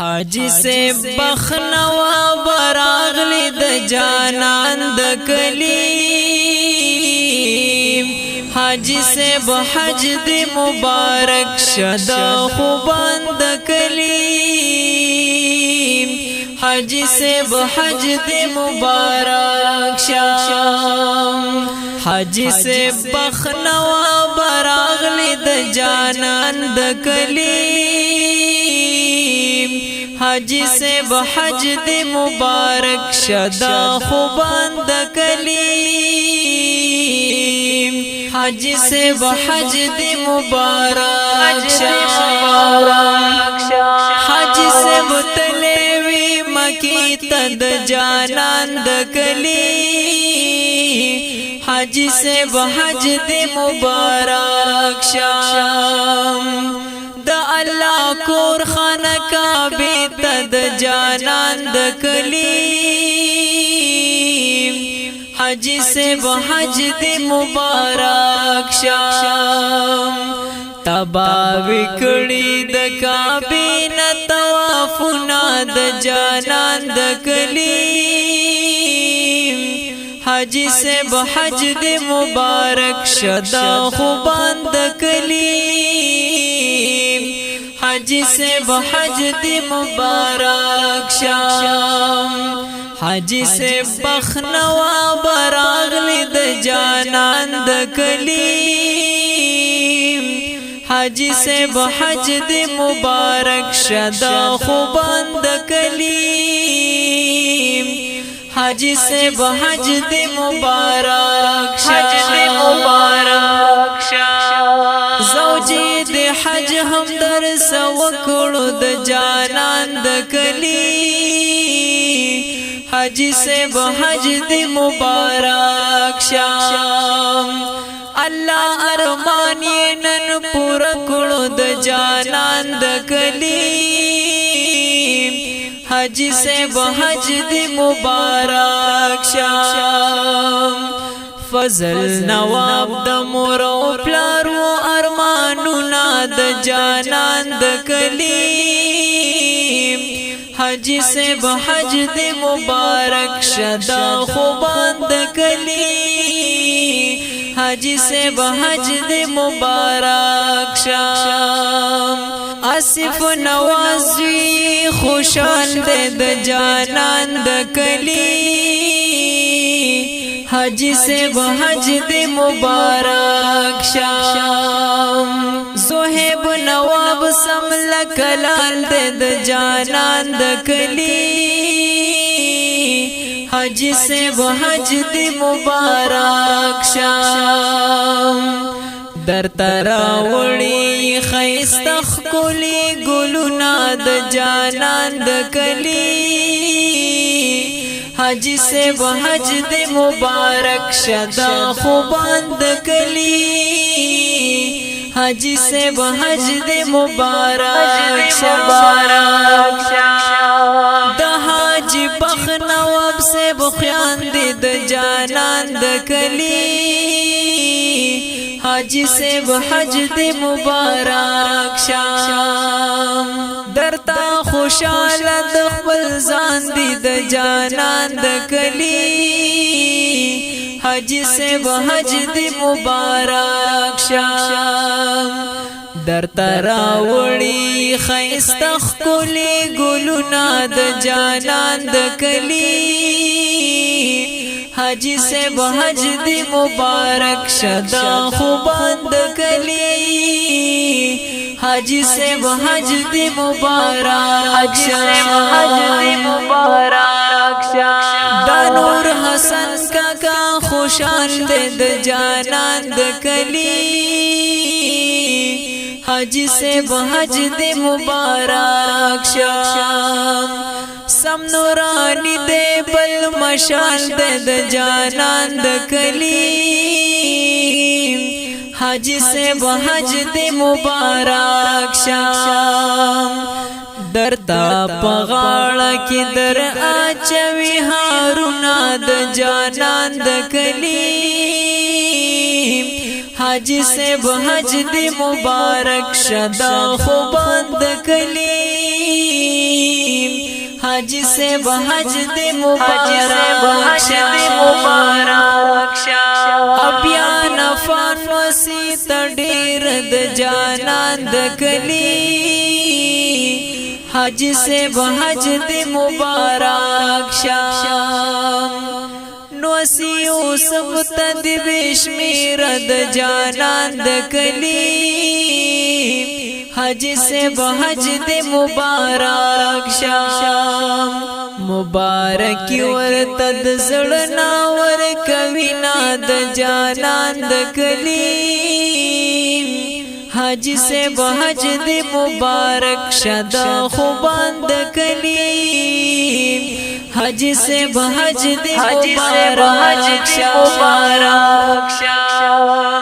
حاجی سے بخنوا براغلی د جانان د کلیم حاجی سے بحج د مبارک شدا خوبان د کلیم حاجی سے بحج د مبارک شام حاجی سے بخنوا براغلی د جانان د کلیم حاجی سے بحج د مبارک شدا خوبان د کلیم حاجی سے بحج د مبارک حاجی سے بتلوی مکی تد جانان د کلیم حاجی سے بحج د مبارک شام دا اللہ کور خانہ کعبی تد جانان د کلیم حاجی سے بحج د مبارک شام تباوی کڑی د کعبی نتوافنا د جانان د کلیم حاجی سے بحج د مبارک شدا خوبان د کلیم حاجی سے بحج د مبارک شام حاجی سے بخنوا براغلی د جانان د کلیم حاجی سے بحج د مبارک شدا خوبان د کلیم حاجی سے بحج د مبارک زوجی د حج هم در سوکړو د جانان د کلیم حاجی سے بحج د مبارک شام اللہ ارمان نن پورا کړو د جانان د کلیم حاجی سے بحج د مبارک شام فضل نواب د مور او پلار و ارمانونه د جانان د کلیم حاجی سے بحج د مبارک شدا خوبان د کلیم حاجی سے بحج د مبارک شام آصف نوازوی خوشحال د جانان د کلیم حاجی سے بحج د مبارک شام زہیب نواب سمل کلال د جانان د کلیم حاجی سے بحج د مبارک شام در تراوڑی خیستخ کلی گلونا د جانان د کلیم حاجی سے بحج د مبارک شدا خوبان د کلیم حاجی سے بحج د مبارک د حاجی بخنواب سے بخیان د جانان د کلیم حاجی سے بحج د مبارک شام درتا خوشحال د خپل ځان د جانان د کلیم حاجی سے بحج د مبارک شام درتا راوړي خیستخ کلی ګلونا د جانان د کلیم حاجی سے بحج د مبارک شدا خوبان د کلیم حاجی سے بحج د مبارک دا نور حسن کاکا خوشحال د جانان د کلیم حاجی سے بحج د مبارک شام سم نورانی دے بل مشال د جانان د کلیم حاجی سے بحج د مبارک شام درتا پغاړه کې در اچوي هارونا د جانان د کلیم حاجی سے بحج د مبارک شدا خوبان د کلیم حج سے بحج دے مبارک ابیا نفان وسی تډیر د جانان د کلی حج سے بحج دے مبارک شام نوسیو سب تد بشمیر د جانان د کلی حج سے بحج دے مبارک شام مبارکی ورتد زړنا ور کوینا د جانان د کلی حج سے بحج دے مبارک شدا خوبان د کلی حج سے بحج دے مبارک شام